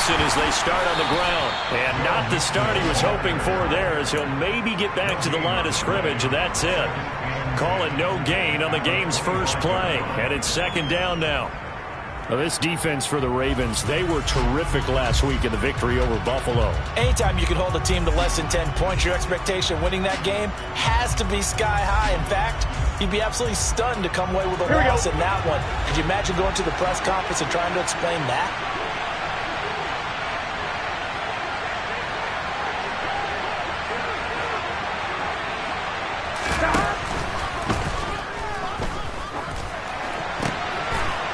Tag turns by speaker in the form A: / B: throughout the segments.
A: Mixon as they start on the ground. And not the start he was hoping for there, as he'll maybe get back to the line of scrimmage, and that's it. Call it no gain on the game's first play. And it's second down now. Well, this defense for the Ravens, they were terrific last week in the victory over Buffalo.
B: Anytime you can hold a team to less than 10 points, your expectation of winning that game has to be sky high. In fact, you'd be absolutely stunned to come away with a loss in that one. Could you imagine going to the press conference and trying to explain that?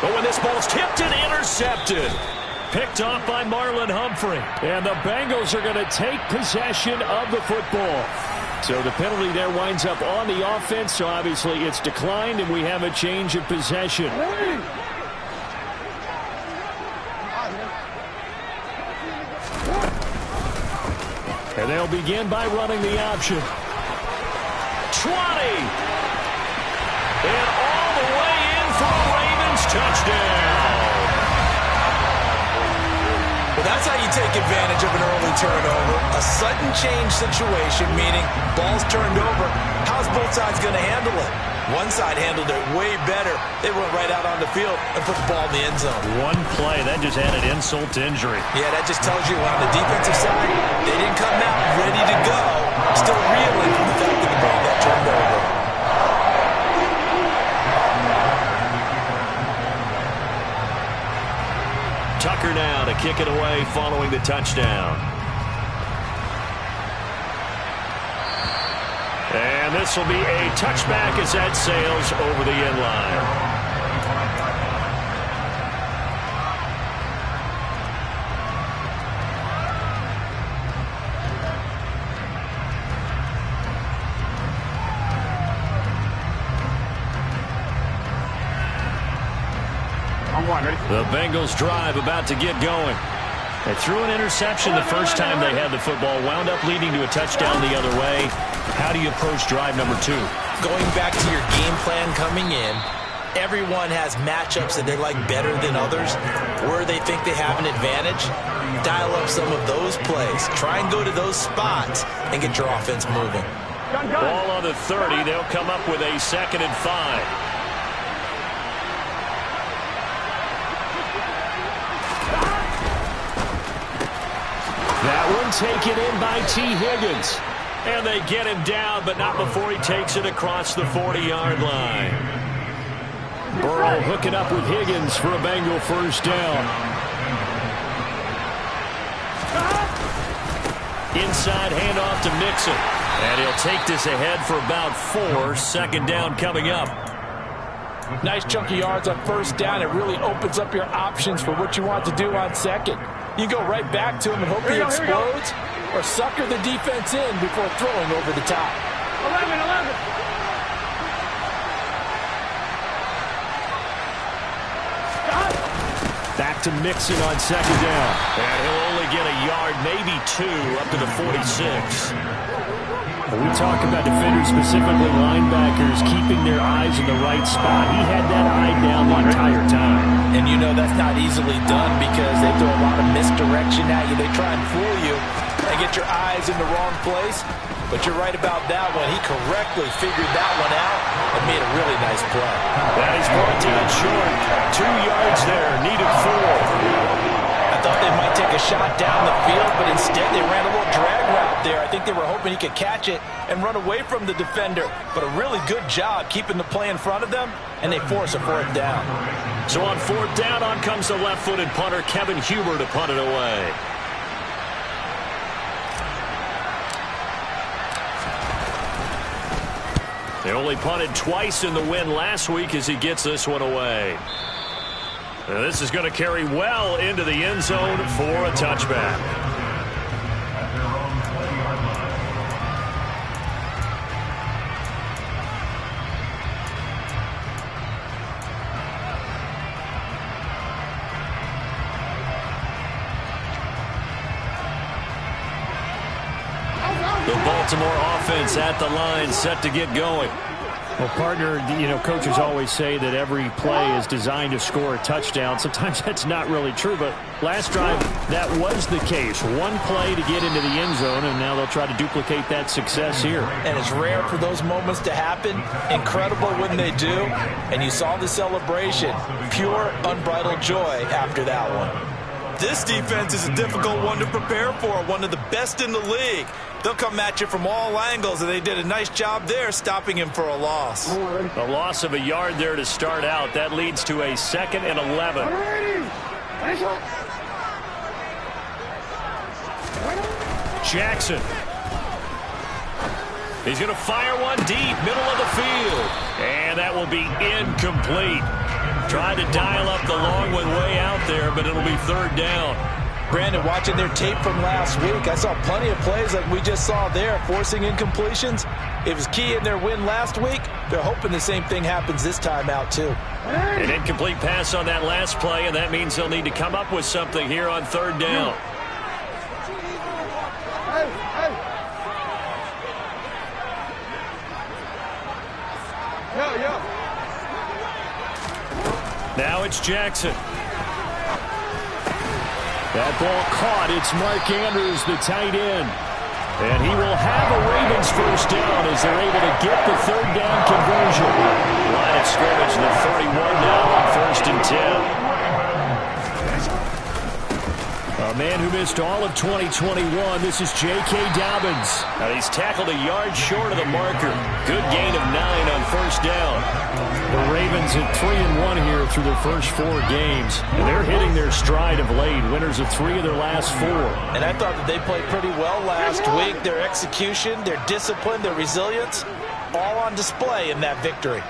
A: But when this ball's tipped and intercepted. Picked off by Marlon Humphrey. And the Bengals are going to take possession of the football. So the penalty there winds up on the offense. So obviously it's declined and we have a change of possession. And they'll begin by running the option. 20. And all the way in for a Ravens touchdown.
B: Well, that's how you take advantage of an early turnover. A sudden change situation, meaning ball's turned over. How's both sides going to handle it? One side handled it way better. They went right out on the field and put the ball in the end zone.
A: One play, that just added insult to injury.
B: Yeah, that just tells you on the defensive side, they didn't come out ready to go. Still reeling from the fact that the ball got turned over.
A: Tucker now to kick it away following the touchdown. And this will be a touchback as that sails over the end line. The Bengals drive about to get going. They threw an interception the first time they had the football, wound up leading to a touchdown the other way. How do you approach drive number 2?
B: Going back to your game plan coming in, everyone has matchups that they like better than others, where they think they have an advantage. Dial up some of those plays. Try and go to those spots and get your offense moving.
A: Ball on the 30. They'll come up with a 2nd and 5. That one taken in by T. Higgins. And they get him down, but not before he takes it across the 40-yard line. Burrow hooking up with Higgins for a Bengal first down. Inside handoff to Mixon. And he'll take this ahead for about 4. 2nd down coming up.
B: Nice chunky yards on first down. It really opens up your options for what you want to do on second. You go right back to him and hope he explodes, or sucker the defense in before throwing over the top.
C: 11.
A: Back to Mixon on 2nd down. And he'll only get a yard, maybe 2, up to the 46. We talk about defenders, specifically linebackers, keeping their eyes in the right spot. He had that eye down the entire time.
B: And you know that's not easily done because they throw a lot of misdirection at you. They try and fool you and get your eyes in the wrong place. But you're right about that one. He correctly figured that one out and made a really nice play.
A: That is brought down short. 2 yards there, needed 4.
B: I thought they might take a shot down the field, but instead they ran a little drag route there. I think they were hoping he could catch it and run away from the defender. But a really good job keeping the play in front of them, and they force a 4th down.
A: So on 4th down, on comes the left-footed punter, Kevin Huber, to punt it away. They only punted twice in the win last week as he gets this one away. Now this is going to carry well into the end zone for a touchback. The Baltimore offense at the line, set to get going. Well, partner, coaches always say that every play is designed to score a touchdown. Sometimes that's not really true, but last drive, that was the case. One play to get into the end zone, and now they'll try to duplicate that success here.
B: And it's rare for those moments to happen. Incredible when they do. And you saw the celebration. Pure, unbridled joy after that one. This defense is a difficult one to prepare for, one of the best in the league. They'll come at you from all angles, and they did a nice job there stopping him for a loss.
A: A loss of a yard there to start out. That leads to a 2nd and 11. Jackson. He's going to fire one deep, middle of the field. And that will be incomplete. Tried to dial up the long one way out there, but it'll be 3rd down.
B: Brandon, watching their tape from last week, I saw plenty of plays like we just saw there, forcing incompletions. It was key in their win last week. They're hoping the same thing happens this time out, too.
A: An incomplete pass on that last play, and that means they'll need to come up with something here on 3rd down. Now it's Jackson. That ball caught. It's Mark Andrews, the tight end. And he will have a Ravens first down as they're able to get the 3rd down conversion. Line of scrimmage, the 31 now on 1st and 10. A man who missed all of 2021, this is J.K. Dobbins. Now he's tackled a yard short of the marker. Good gain of 9 on 1st down. The Ravens at 3-1 here through their first 4 games. And they're hitting their stride of late. Winners of 3 of their last 4.
B: And I thought that they played pretty well last week. Their execution, their discipline, their resilience, all on display in that victory.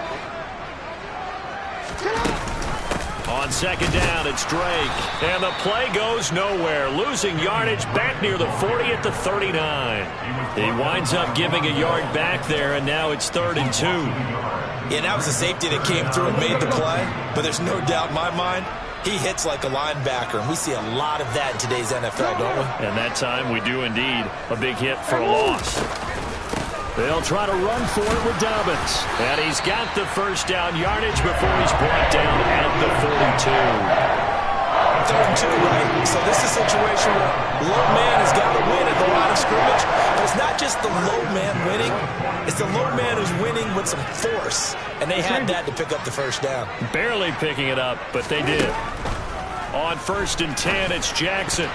A: On 2nd down, it's Drake. And the play goes nowhere. Losing yardage back near the 40 at the 39. He winds up giving a yard back there, and now it's 3rd and 2.
B: Yeah, that was a safety that came through and made the play. But there's no doubt in my mind, he hits like a linebacker. And we see a lot of that in today's NFL, don't we?
A: And that time we do indeed. A big hit for a loss. They'll try to run for it with Dobbins. And he's got the first down yardage before he's brought down at the 42.
B: 3rd and 2, right? So this is a situation where low man has got to win at the line of scrimmage. But it's not just the low man winning. It's the low man who's winning with some force. And they had that to pick up the first down.
A: Barely picking it up, but they did. On 1st and 10, it's Jackson.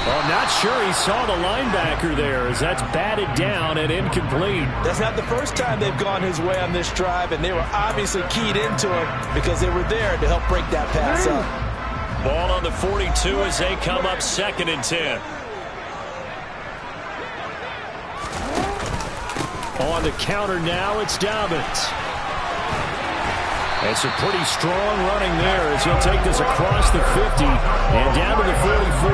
A: Well, I'm not sure he saw the linebacker there as that's batted down and incomplete.
B: That's not the first time they've gone his way on this drive, and they were obviously keyed into it because they were there to help break that pass up.
A: Ball on the 42 as they come up 2nd and 10. On the counter now, it's Dobbins. It's a pretty strong running there as he'll take this across the 50 and down to the 44.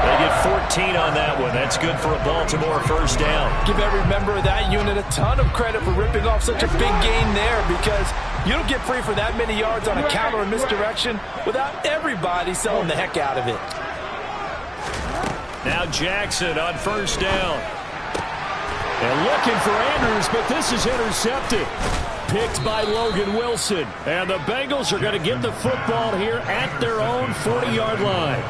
A: They get 14 on that one. That's good for a Baltimore first down.
B: Give every member of that unit a ton of credit for ripping off such a big gain there because you don't get free for that many yards on a counter or misdirection without everybody selling the heck out of it.
A: Now Jackson on first down. And looking for Andrews, but this is intercepted. Picked by Logan Wilson. And the Bengals are going to get the football here at their own 40-yard line.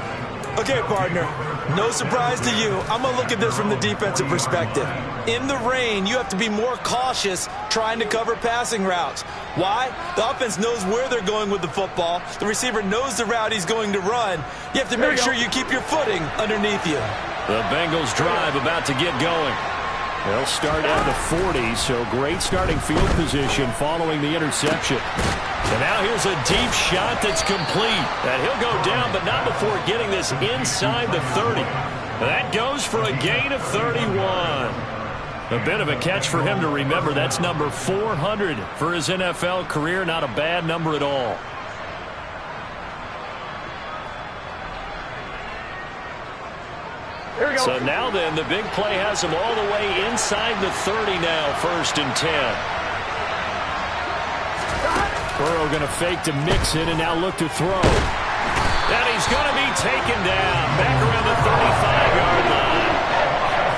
B: Okay, partner, no surprise to you. I'm going to look at this from the defensive perspective. In the rain, you have to be more cautious trying to cover passing routes. Why? The offense knows where they're going with the football. The receiver knows the route he's going to run. You have to make sure you keep your footing underneath you.
A: The Bengals drive about to get going. They'll start at the 40, so great starting field position following the interception. And now here's a deep shot that's complete. And he'll go down, but not before getting this inside the 30. That goes for a gain of 31. A bit of a catch for him to remember. That's number 400 for his NFL career. Not a bad number at all. So now then, the big play has him all the way inside the 30 now, 1st and 10. Burrow going to fake to Mixon and now look to throw. And he's going to be taken down back around the 35-yard line.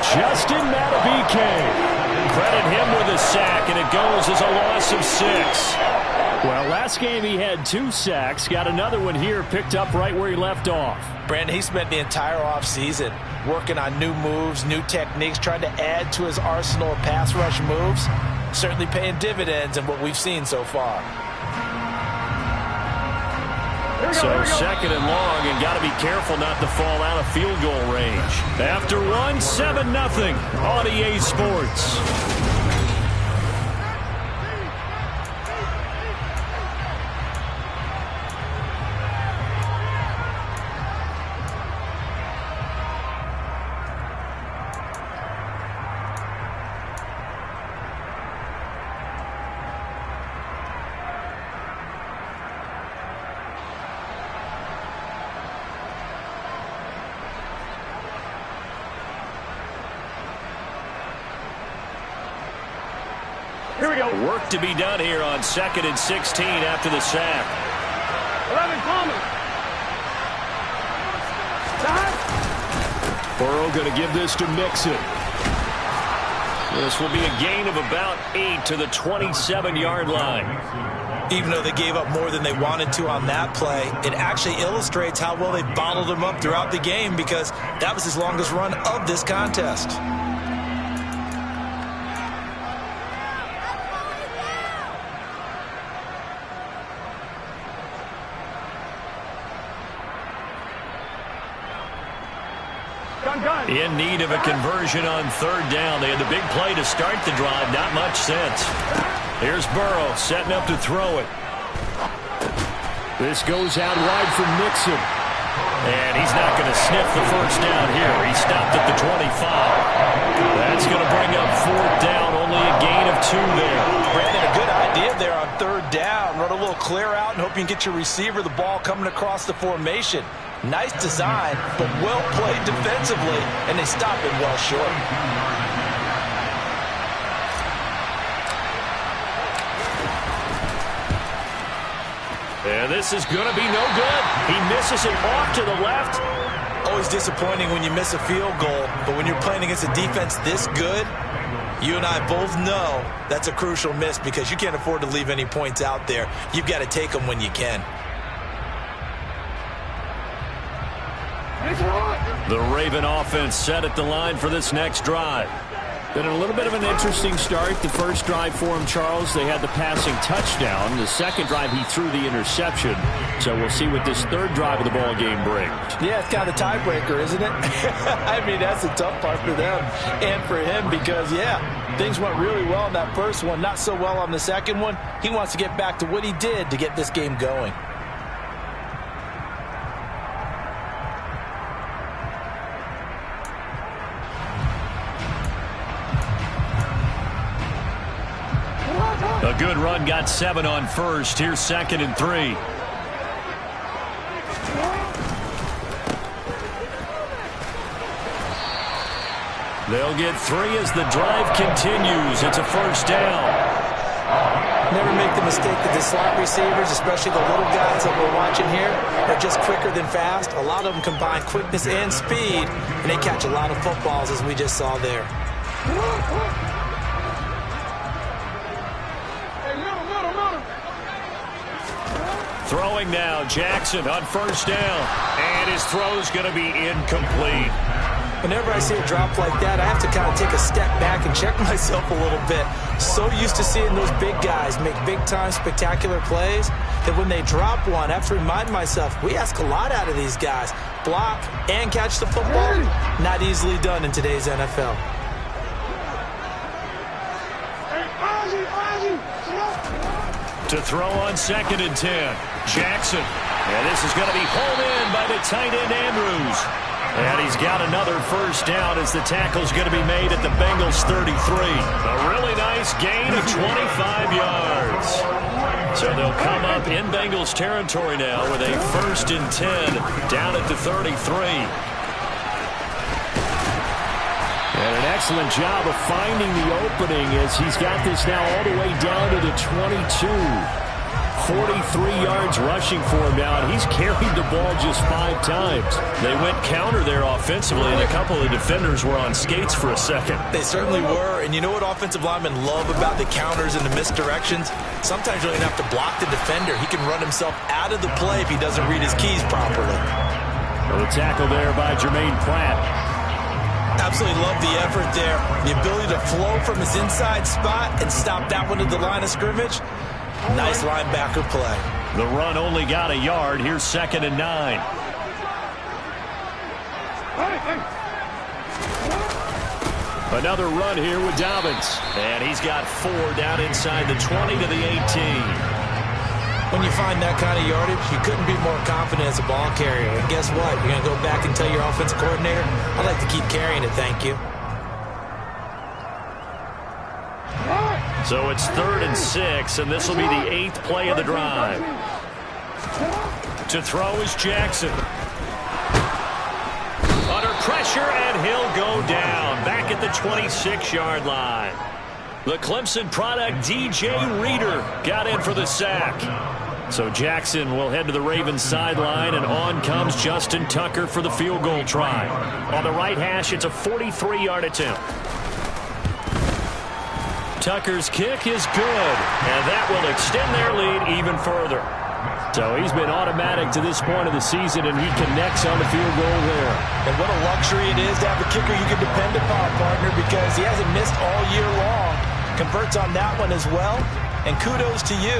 A: Justin Madubuike. credit him with a sack, and it goes as a loss of 6.
C: Well, last game he had 2 sacks. Got another one here, picked up right where he left off.
B: Brandon, he spent the entire offseason working on new moves, new techniques, trying to add to his arsenal of pass rush moves. Certainly paying dividends in what we've seen so far.
A: So 2nd and long, and got to be careful not to fall out of field goal range. After 1, 7-0 on EA Sports.
C: Here we go.
A: Work to be done here on 2nd and 16 after the sack.
C: 11 coming. Burrow going to give this to Mixon.
A: This will be a gain of about 8 to the 27-yard line.
B: Even though they gave up more than they wanted to on that play, it actually illustrates how well they bottled him up throughout the game, because that was his longest run of this contest.
A: In need of a conversion on 3rd down. They had the big play to start the drive. Not much sense. Here's Burrow setting up to throw it.
C: This goes out wide for Mixon.
A: And he's not going to sniff the first down here. He stopped at the 25. That's going to bring up 4th down. Only a gain of 2 there.
B: Brandon, a good idea there on 3rd down. Run a little clear out and hope you can get your receiver the ball coming across the formation. Nice design, but well played defensively, and they stop it well short.
A: And this is going to be no good. He misses it off to the left.
B: Always disappointing when you miss a field goal, but when you're playing against a defense this good, you and I both know that's a crucial miss, because you can't afford to leave any points out there. You've got to take them when you can.
A: The Raven offense set at the line for this next drive.
C: Been a little bit of an interesting start. The first drive for him, Charles, they had the passing touchdown. The second drive, he threw the interception. So we'll see what this 3rd drive of the ball game brings.
B: Yeah, it's kind of a tiebreaker, isn't it? I mean, that's the tough part for them and for him, because, yeah, things went really well in that first one, not so well on the second one. He wants to get back to what he did to get this game going.
A: A good run, got 7 on 1st. Here's 2nd and 3. They'll get 3 as the drive continues. It's a 1st down.
B: Never make the mistake that the slot receivers, especially the little guys that we're watching here, are just quicker than fast. A lot of them combine quickness and speed, and they catch a lot of footballs, as we just saw there.
A: Throwing now, Jackson on 1st down. And his throw's going to be incomplete.
B: Whenever I see a drop like that, I have to kind of take a step back and check myself a little bit. So used to seeing those big guys make big-time spectacular plays that when they drop one, I have to remind myself, we ask a lot out of these guys. Block and catch the football, not easily done in today's NFL.
A: To throw on 2nd and 10. Jackson. And this is going to be pulled in by the tight end, Andrews. And he's got another 1st down as the tackle's going to be made at the Bengals 33. A really nice gain of 25 yards. So they'll come up in Bengals territory now with a 1st and 10 down at the 33.
C: And an excellent job of finding the opening as he's got this now all the way down to the 22. 43 yards rushing for him now, and he's carried the ball just 5 times.
A: They went counter there offensively, and a couple of defenders were on skates for a second.
B: They certainly were, and you know what offensive linemen love about the counters and the misdirections? Sometimes you don't even have to block the defender. He can run himself out of the play if he doesn't read his keys properly.
C: Well, the tackle there by Jermaine Pratt.
B: Absolutely love the effort there. The ability to flow from his inside spot and stop that one at the line of scrimmage. Nice linebacker play.
A: The run only got a yard. Here's 2nd and 9.
C: Another run here with Dobbins.
A: And he's got 4 down inside the 20 to the 18.
B: When you find that kind of yardage, you couldn't be more confident as a ball carrier. And guess what? You're going to go back and tell your offensive coordinator, I'd like to keep carrying it, thank you.
A: So it's 3rd and 6, and this will be the 8th play of the drive. To throw is Jackson. Under pressure, and he'll go down. Back at the 26-yard line. The Clemson product, DJ Reader, got in for the sack. So Jackson will head to the Ravens sideline, and on comes Justin Tucker for the field goal try. On the right hash, it's a 43-yard attempt. Tucker's kick is good, and that will extend their lead even further.
C: So he's been automatic to this point of the season, and he connects on the field goal there.
B: And what a luxury it is to have a kicker you can depend upon, partner, because he hasn't missed all year long. Converts on that one as well, and kudos to you.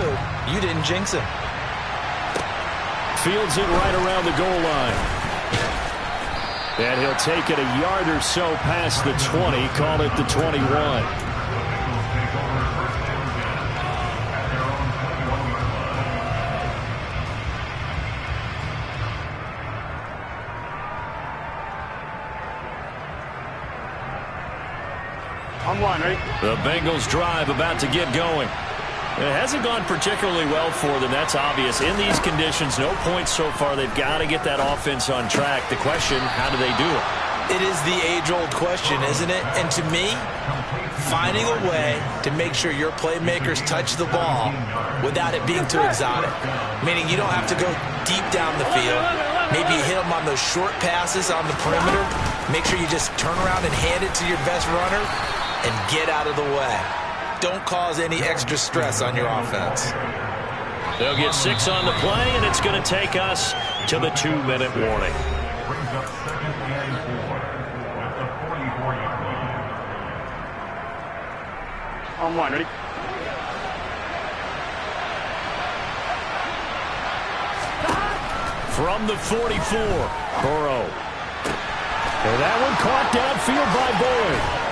B: You didn't jinx him.
C: Fields it right around the goal line. And he'll take it a yard or so past the 20, call it the 21.
A: The Bengals drive about to get going. It hasn't gone particularly well for them. That's obvious. In these conditions, no points so far. They've got to get that offense on track. The question, how do they do it?
B: It is the age-old question, isn't it? And to me, finding a way to make sure your playmakers touch the ball without it being too exotic. Meaning you don't have to go deep down the field. Maybe you hit them on those short passes on the perimeter. Make sure you just turn around and hand it to your best runner and get out of the way. Don't cause any extra stress on your offense.
A: They'll get 6 on the play, and it's going to take us to the 2-minute warning.
D: On one, ready?
A: From the 44, Burrow.
C: And that one caught downfield by Boyd.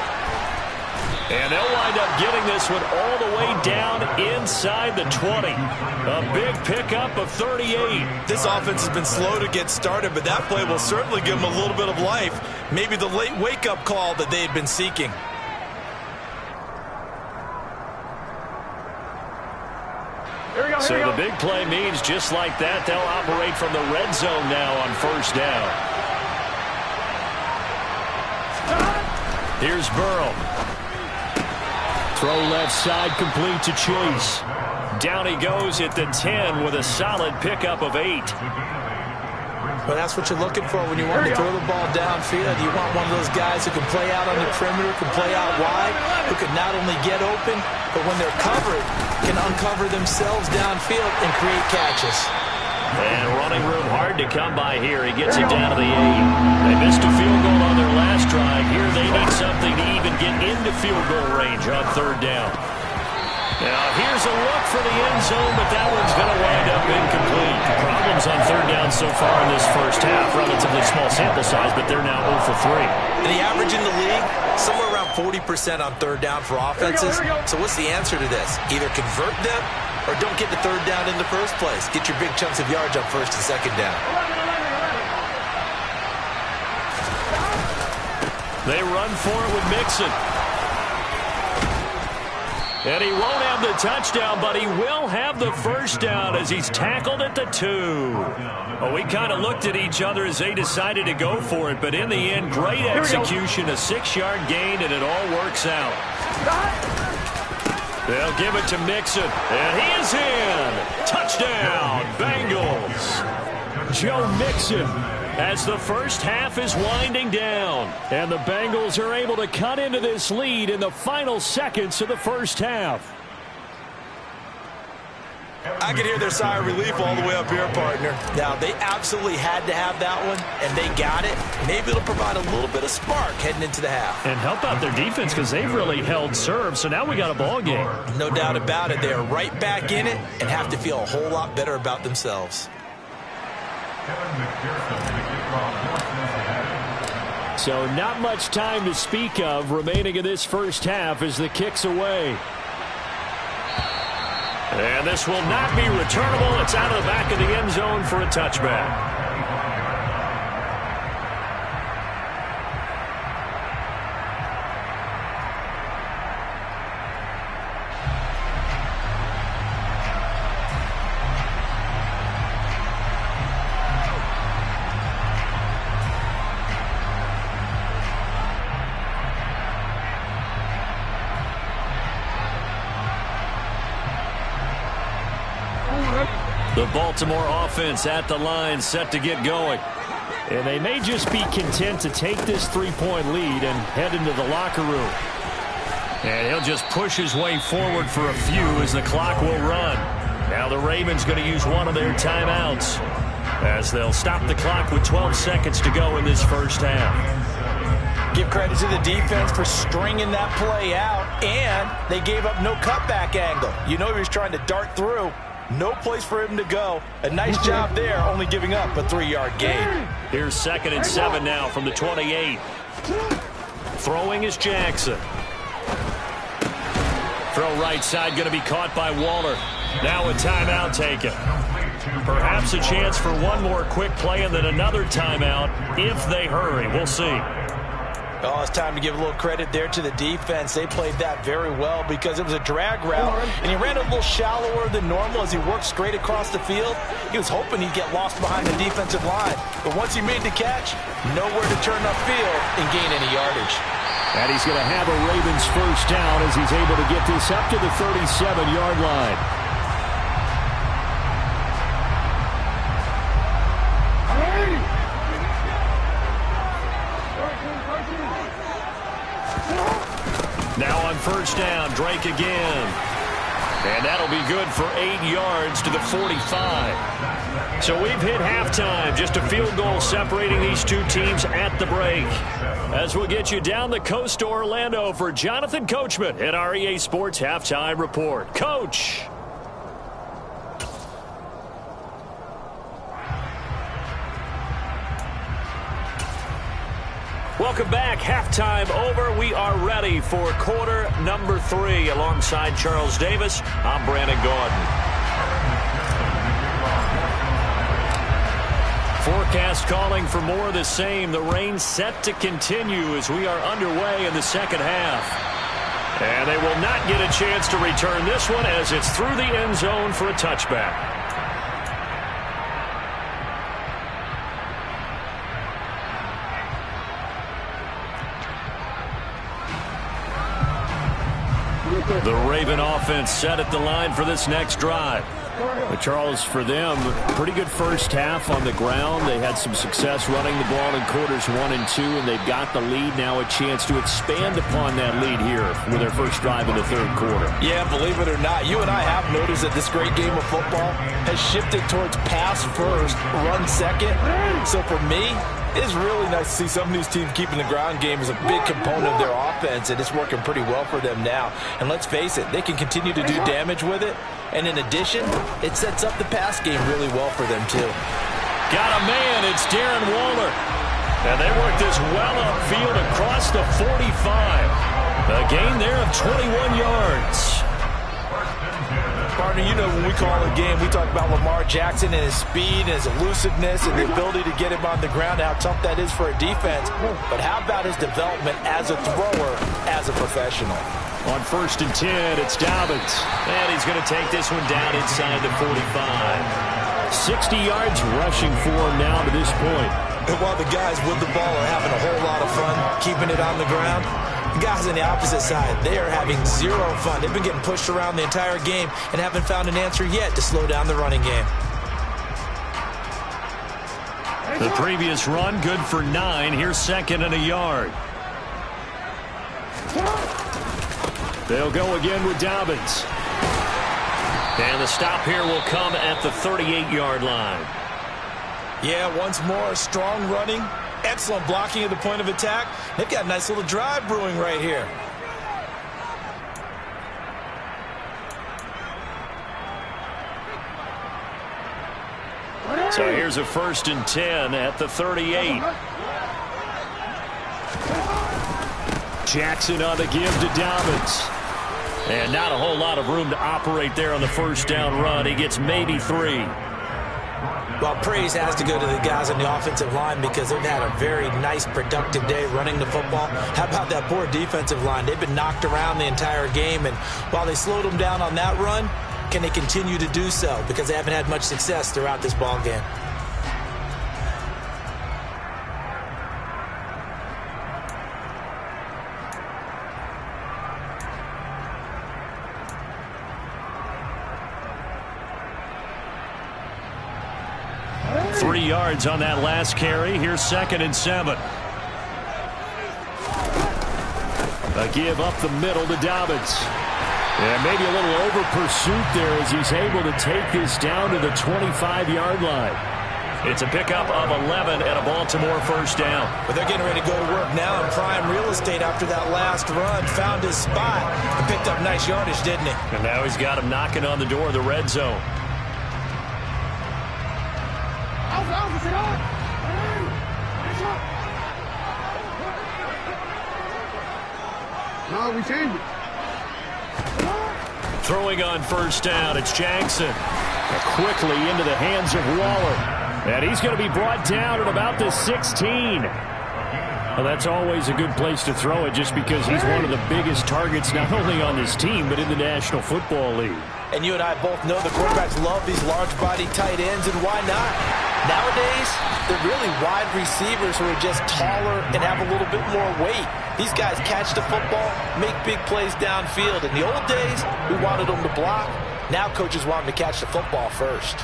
A: And they'll wind up getting this one all the way down inside the 20. A big pickup of 38.
B: This offense has been slow to get started, but that play will certainly give them a little bit of life. Maybe the late wake-up call that they had been seeking.
A: So the big play means just like that, they'll operate from the red zone now on 1st down. Here's Burrow.
C: Throw left side, complete to Chase.
A: Down he goes at the 10 with a solid pickup of 8.
B: Well, that's what you're looking for when you want to throw the ball downfield. You want one of those guys who can play out on the perimeter, can play out wide, who can not only get open, but when they're covered, can uncover themselves downfield and create catches.
A: And running room hard to come by here. He gets it down to the 8. They missed a field goal on their last drive. Here they need something to even get into field goal range on 3rd down. Now here's a look for the end zone, but that one's going to wind up incomplete. Problems on 3rd down so far in this first half. Relatively small sample size, but they're now 0 for 3.
B: And the average in the league, somewhere around 40% on 3rd down for offenses. So what's the answer to this? Either convert them or don't get the 3rd down in the first place. Get your big chunks of yards on 1st and 2nd down.
A: They run for it with Mixon. And he won't have the touchdown, but he will have the 1st down as he's tackled at the 2. Well, we kind of looked at each other as they decided to go for it, but in the end, great execution, a 6-yard gain, and it all works out. They'll give it to Mixon, and he is in. Touchdown, Bengals. Joe Mixon, as the first half is winding down. And the Bengals are able to cut into this lead in the final seconds of the first half.
B: I can hear their sigh of relief all the way up here, partner. Now, they absolutely had to have that one, and they got it. Maybe it'll provide a little bit of spark heading into the half.
A: And help out their defense because they've really held serve, so now we got a ball game.
B: No doubt about it. They are right back in it and have to feel a whole lot better about themselves.
C: So not much time to speak of remaining in this first half as the kick's away.
A: And this will not be returnable. It's out of the back of the end zone for a touchback. The Baltimore offense at the line, set to get going.
C: And they may just be content to take this 3-point lead and head into the locker room.
A: And he'll just push his way forward for a few as the clock will run. Now the Ravens going to use one of their timeouts as they'll stop the clock with 12 seconds to go in this first half.
B: Give credit to the defense for stringing that play out, and they gave up no cutback angle. You know he was trying to dart through. No place for him to go. A nice job there, only giving up a 3-yard gain.
A: Here's 2nd and 7 now from the 28. Throwing is Jackson. Throw right side going to be caught by Waller. Now a timeout taken. Perhaps a chance for one more quick play and then another timeout if they hurry. We'll see.
B: Oh, it's time to give a little credit there to the defense. They played that very well because it was a drag route, and he ran a little shallower than normal as he worked straight across the field. He was hoping he'd get lost behind the defensive line, but once he made the catch, nowhere to turn upfield and gain any yardage.
C: And he's going to have a Ravens first down as he's able to get this up to the 37-yard line.
A: Now on first down, Drake again. And that'll be good for 8 yards to the 45. So we've hit halftime. Just a field goal separating these two teams at the break. As we'll get you down the coast to Orlando for Jonathan Coachman at our EA Sports Halftime Report. Coach. Welcome back. Halftime over. We are ready for quarter number 3. Alongside Charles Davis, I'm Brandon Gordon. Forecast calling for more of the same. The rain set to continue as we are underway in the second half. And they will not get a chance to return this one as it's through the end zone for a touchback. The Raven offense set at the line for this next drive.
C: But Charles, for them, pretty good first half on the ground. They had some success running the ball in quarters 1 and 2, and they've got the lead. Now a chance to expand upon that lead here with their first drive in the third quarter.
B: Yeah, believe it or not, you and I have noticed that this great game of football has shifted towards pass first, run second. So for me, it's really nice to see some of these teams keeping the ground game as a big component of their offense, and it's working pretty well for them now. And let's face it, they can continue to do damage with it. And in addition, it sets up the pass game really well for them, too.
A: Got a man. It's Darren Waller. And they work this well upfield across the 45. A gain there of 21 yards.
B: Partner, you know when we call a game, we talk about Lamar Jackson and his speed and his elusiveness and the ability to get him on the ground, how tough that is for a defense. But how about his development as a thrower, as a professional?
A: On 1st and 10, it's Dobbins. And he's going to take this one down inside the 45.
C: 60 yards rushing for him now to this point.
B: And while the guys with the ball are having a whole lot of fun keeping it on the ground, The guys on the opposite side, they are having zero fun. They've been getting pushed around the entire game and haven't found an answer yet to slow down the running game.
A: The previous run, good for 9. Here's 2nd and a yard. They'll go again with Dobbins. And the stop here will come at the 38-yard line.
B: Yeah, once more, strong running, excellent blocking at the point of attack. They've got a nice little drive brewing right here.
A: So here's a 1st and 10 at the 38. Jackson on the give to Dobbins. And not a whole lot of room to operate there on the 1st down run. He gets maybe 3.
B: Well, praise has to go to the guys on the offensive line because they've had a very nice, productive day running the football. How about that poor defensive line? They've been knocked around the entire game, and while they slowed them down on that run, can they continue to do so? Because they haven't had much success throughout this ball game.
A: Yards on that last carry. Here's 2nd and 7. A give up the middle to Dobbins. And maybe a little over pursuit there as he's able to take this down to the 25-yard line. It's a pickup of 11 and a Baltimore 1st down.
B: But they're getting ready to go to work now in prime real estate after that last run. Found his spot and picked up nice yardage, didn't he?
A: And now he's got him knocking on the door of the red zone.
D: No, we changed it.
A: Throwing on 1st down, it's Jackson. Quickly into the hands of Waller. And he's going to be brought down at about the 16. Well, that's always a good place to throw it just because he's one of the biggest targets not only on this team but in the National Football League.
B: And you and I both know the quarterbacks love these large-body tight ends, and why not? Nowadays, they're really wide receivers who are just taller and have a little bit more weight. These guys catch the football, make big plays downfield. In the old days, we wanted them to block. Now coaches want them to catch the football first.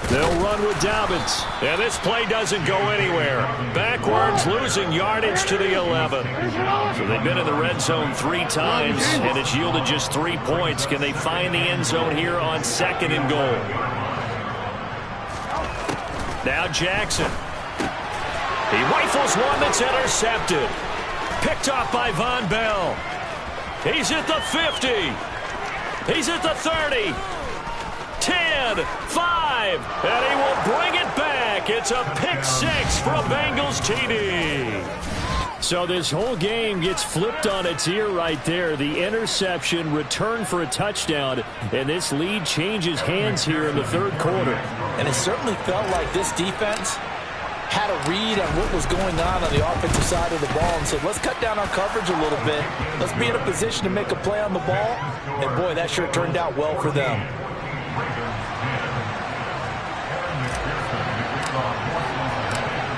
A: They'll run with Dobbins. And this play doesn't go anywhere. Backwards, losing yardage to the 11. So they've been in the red zone 3 times, and it's yielded just 3 points. Can they find the end zone here on 2nd and goal? Now Jackson. He rifles one that's intercepted. Picked off by Von Bell. He's at the 50. He's at the 30. 10, 5, and he will bring it back. It's a pick 6 from Bengals TD. So this whole game gets flipped on its ear right there. The interception, return for a touchdown, and this lead changes hands here in the 3rd quarter.
B: And it certainly felt like this defense had a read on what was going on the offensive side of the ball and said, let's cut down our coverage a little bit. Let's be in a position to make a play on the ball. And, boy, that sure turned out well for them.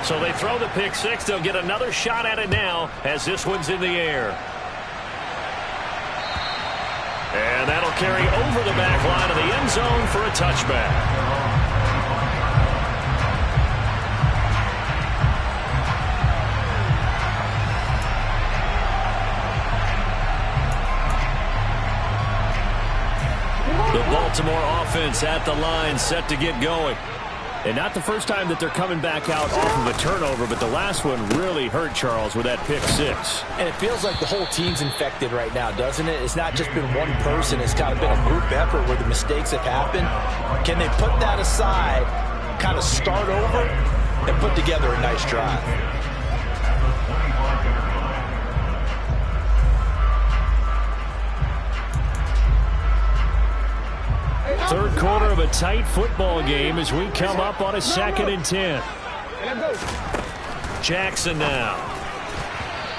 A: So they throw the pick 6. They'll get another shot at it now as this one's in the air. And that'll carry over the back line of the end zone for a touchback. The Baltimore offense at the line, set to get going. And not the first time that they're coming back out off of a turnover, but the last one really hurt, Charles, with that pick 6.
B: And it feels like the whole team's infected right now, doesn't it? It's not just been one person. It's kind of been a group effort where the mistakes have happened. Can they put that aside, kind of start over, and put together a nice drive?
A: Third quarter of a tight football game as we come up on a 2nd and 10. Jackson now.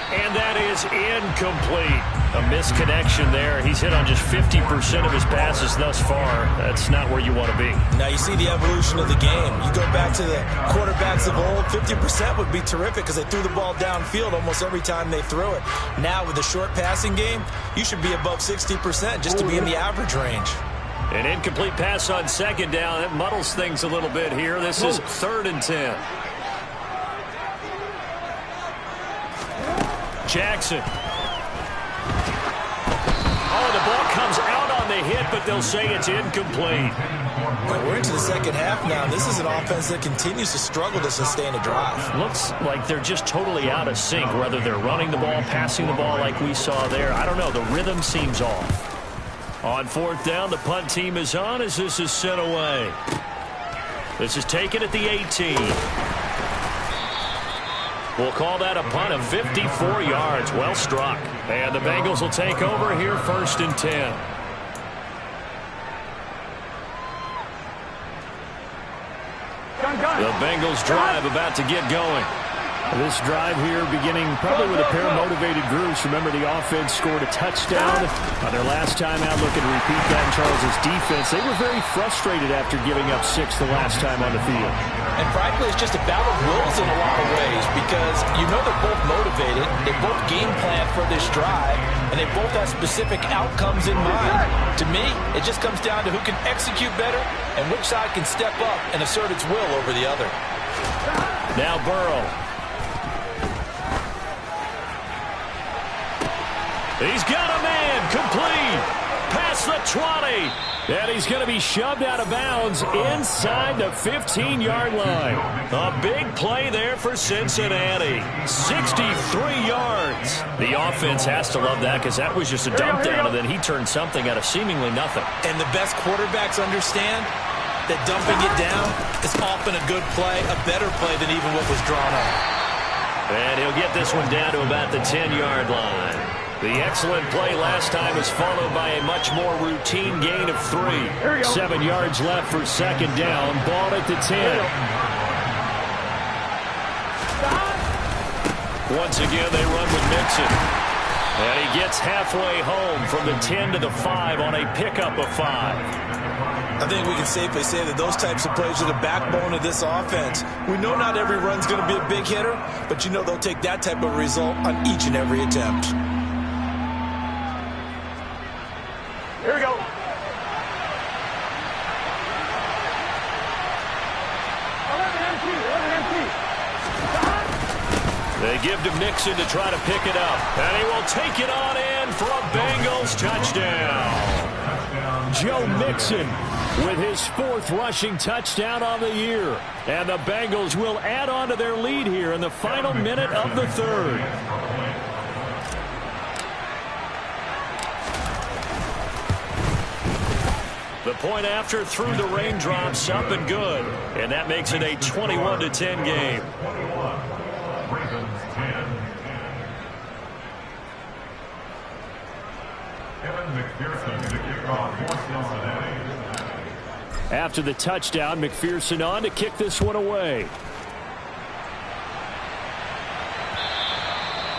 A: And that is incomplete. A misconnection there. He's hit on just 50% of his passes thus far. That's not where you want to be.
B: Now you see the evolution of the game. You go back to the quarterbacks of old, 50% would be terrific because they threw the ball downfield almost every time they threw it. Now with the short passing game, you should be above 60% just to be in the average range.
A: An incomplete pass on second down. That muddles things a little bit here. This is 3rd and 10. Jackson. Oh, the ball comes out on the hit, but they'll say it's incomplete.
B: Well, we're into the second half now. This is an offense that continues to struggle to sustain a drive.
A: Looks like they're just totally out of sync, whether they're running the ball, passing the ball like we saw there. I don't know. The rhythm seems off. On 4th down, the punt team is on as this is sent away. This is taken at the 18. We'll call that a punt of 54 yards. Well struck. And the Bengals will take over here 1st and 10. The Bengals drive about to get going.
C: This drive here beginning probably with a pair of motivated groups. Remember, the offense scored a touchdown on their last time out. Looking to repeat that in Charles' defense. They were very frustrated after giving up 6 the last time on the field.
B: And frankly, it's just a battle of wills in a lot of ways because you know they're both motivated. They both game plan for this drive, and they both have specific outcomes in mind. To me, it just comes down to who can execute better and which side can step up and assert its will over the other.
A: Now Burrow. He's got a man, complete, past the 20, and he's going to be shoved out of bounds inside the 15-yard line. A big play there for Cincinnati, 63 yards. The offense has to love that because that was just a dump down, and then he turned something out of seemingly nothing.
B: And the best quarterbacks understand that dumping it down is often a good play, a better play than even what was drawn up.
A: And he'll get this one down to about the 10-yard line. The excellent play last time is followed by a much more routine gain of 3. 7 yards left for 2nd down. Ball at the 10. Once again, they run with Mixon. And he gets halfway home from the 10 to the 5 on a pickup of 5.
B: I think we can safely say that those types of plays are the backbone of this offense. We know not every run's going to be a big hitter, but you know they'll take that type of result on each and every attempt.
D: Here we go.
A: They give to Mixon to try to pick it up. And he will take it on in for a Bengals touchdown. Joe Mixon with his 4th rushing touchdown on the year. And the Bengals will add on to their lead here in the final minute of the 3rd. The point after through the raindrops, up and good. And that makes it a 21-10 game. After the touchdown, McPherson on to kick this one away.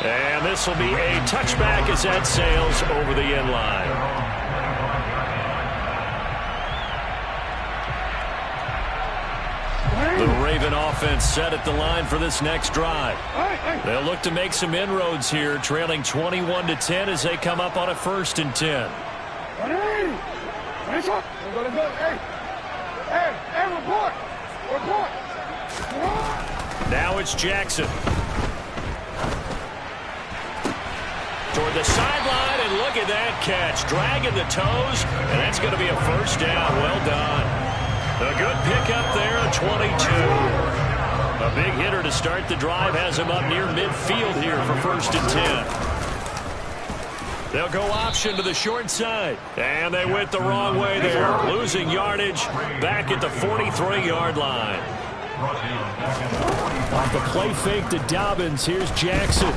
A: And this will be a touchback as that sails over the end line. The Raven offense set at the line for this next drive. They'll look to make some inroads here, trailing 21-10 as they come up on a 1st and 10. Now it's Jackson. Toward the sideline, and look at that catch. Dragging the toes, and that's going to be a 1st down. Well done. A good pickup there at 22. A big hitter to start the drive has him up near midfield here for 1st and 10. They'll go option to the short side. And they went the wrong way there. Losing yardage back at the 43-yard line.
C: Off the play fake to Dobbins. Here's Jackson.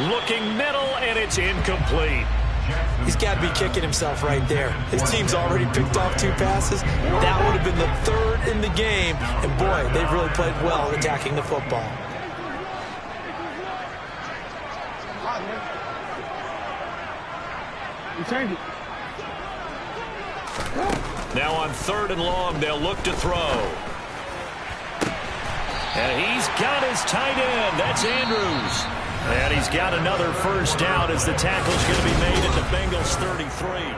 A: Looking middle, and it's incomplete.
B: He's got to be kicking himself right there. His team's already picked off 2 passes. That would have been the 3rd in the game. And, boy, they've really played well attacking the football.
D: change it.
A: Now on 3rd and long, they'll look to throw. And he's got his tight end. That's Andrews. And he's got another first down as the tackle's going to be made at the Bengals 33.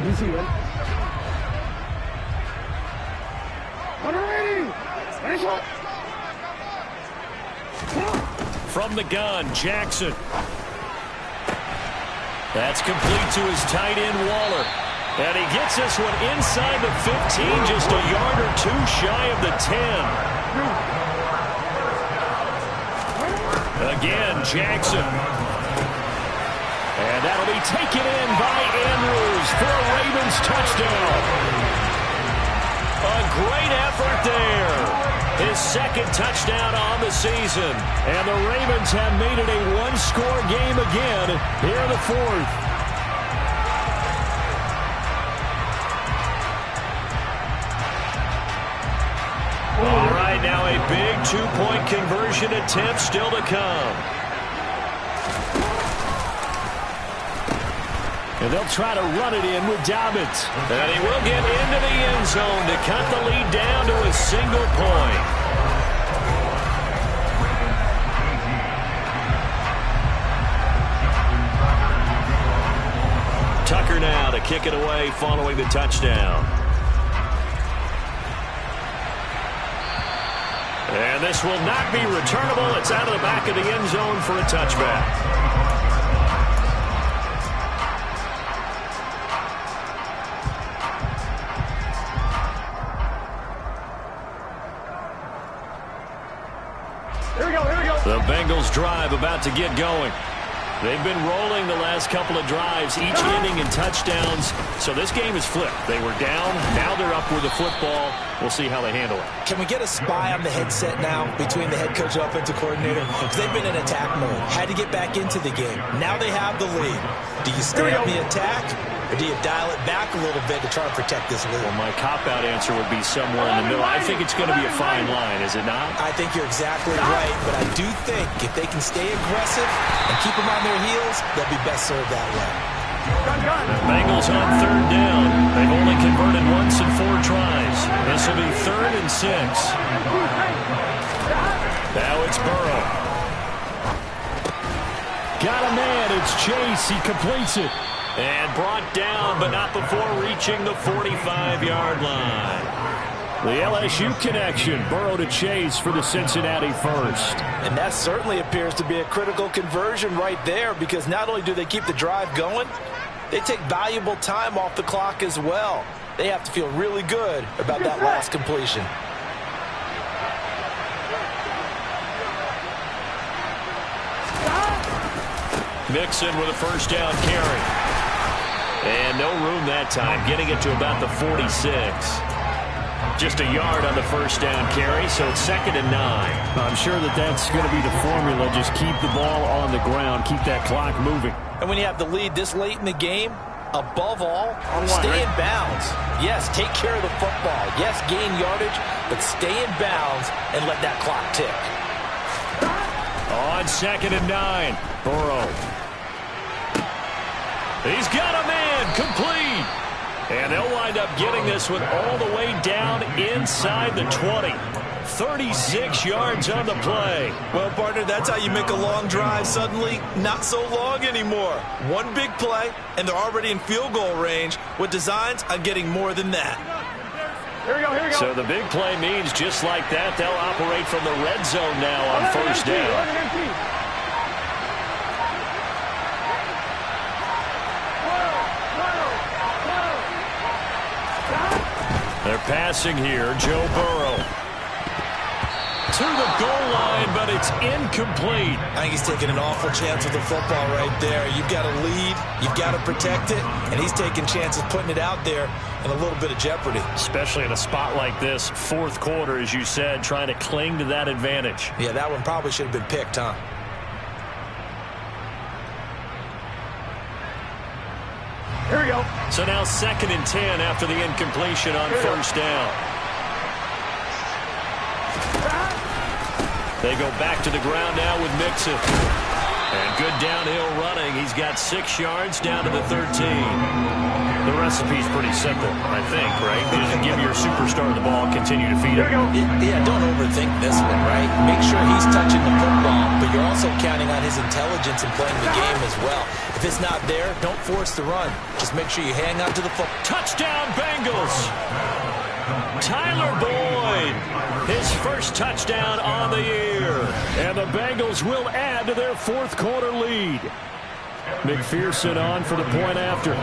D: Easy, man.
A: From the gun, Jackson. That's complete to his tight end, Waller. And he gets this one inside the 15, just a yard or two shy of the 10. Again, Jackson. And that'll be taken in by Andrews for a Ravens touchdown. A great effort there. His 2nd touchdown on the season. And the Ravens have made it a one-score game again here in the 4th. All right, now a big 2-point conversion attempt still to come. And they'll try to run it in with Dobbins. And he will get into the end zone to cut the lead down to a single point. Tucker now to kick it away following the touchdown. And this will not be returnable. It's out of the back of the end zone for a touchback. The Bengals drive about to get going. They've been rolling the last couple of drives, each ending in touchdowns. So this game is flipped. They were down. Now they're up with the football. We'll see how they handle it.
B: Can we get a spy on the headset now between the head coach and offensive coordinator? Because they've been in attack mode. Had to get back into the game. Now they have the lead. Do you stay on the attack, or do you dial it back a little bit to try and protect this lead?
A: Well, my cop-out answer would be somewhere in the middle. I think it's going to be a fine line, is it not?
B: I think you're exactly right, but I do think if they can stay aggressive and keep them on their heels, they'll be best served that way.
A: Bengals on 3rd down. They've only converted once in 4 tries. This will be 3rd and 6. Now it's Burrow. Got a man. It's Chase. He completes it. And brought down, but not before reaching the 45-yard line. The LSU connection. Burrow to Chase for the Cincinnati first.
B: And that certainly appears to be a critical conversion right there, because not only do they keep the drive going, they take valuable time off the clock as well. They have to feel really good about that last completion.
A: Mixon with a first down carry. And no room that time, getting it to about the 46. Just a yard on the first down carry, so it's 2nd and 9.
C: I'm sure that's going to be the formula. Just keep the ball on the ground, keep that clock moving.
B: And when you have the lead this late in the game, above all, stay in bounds. Yes, take care of the football. Yes, gain yardage, but stay in bounds and let that clock tick.
A: On 2nd and 9, Burrow. He's got a man, complete. And they'll wind up getting this one all the way down inside the 20. 36 yards on the play.
B: Well, partner, that's how you make a long drive suddenly not so long anymore. One big play, and they're already in field goal range with designs on getting more than that.
D: Here we go, here we go.
A: So the big play means just like that, they'll operate from the red zone now on first down. They're passing here, Joe Burrow. To the goal line, but it's incomplete.
B: I think he's taking an awful chance with the football right there. You've got to lead, you've got to protect it, and he's taking chances putting it out there in a little bit of jeopardy.
A: Especially in a spot like this, 4th quarter, as you said, trying to cling to that advantage.
B: Yeah, that one probably should have been picked, huh?
D: Here we go.
A: So now 2nd and 10 after the incompletion on first down. They go back to the ground now with Mixon. And good downhill running. He's got 6 yards down to the 13. The recipe's pretty simple, I think, right? Just give your superstar the ball, continue to feed him.
B: Yeah, don't overthink this one, right? Make sure he's touching the football, but you're also counting on his intelligence in playing the game as well. If it's not there, don't force the run. Just make sure you hang on to the football.
A: Touchdown, Bengals! Tyler Boyd, his first touchdown on the year.
C: And the Bengals will add to their fourth quarter lead. McPherson on for the point after.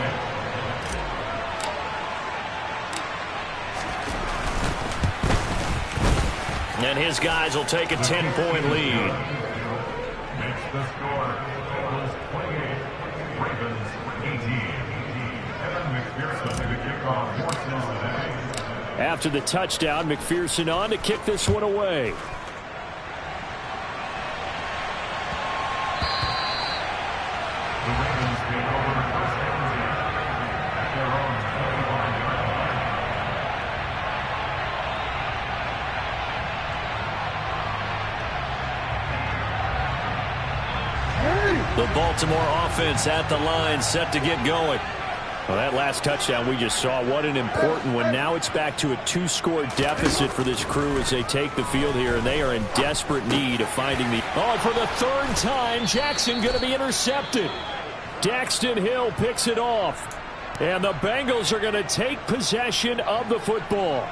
A: And his guys will take a 10-point lead.
E: Makes the score. Bengals 28, Ravens 18. Evan McPherson to kick off for Cincinnati.
C: After the touchdown, McPherson on to kick this one away.
E: The Ravens take over first and 10 at their own 25-yard line.
A: The Baltimore offense at the line, set to get going.
C: Well, that last touchdown we just saw, what an important one. Now it's back to a 2-score deficit for this crew as they take the field here, and they are in desperate need of finding the... Oh, and for the third time, Jackson going to be intercepted. Daxton Hill picks it off, and the Bengals are going to take possession of the football.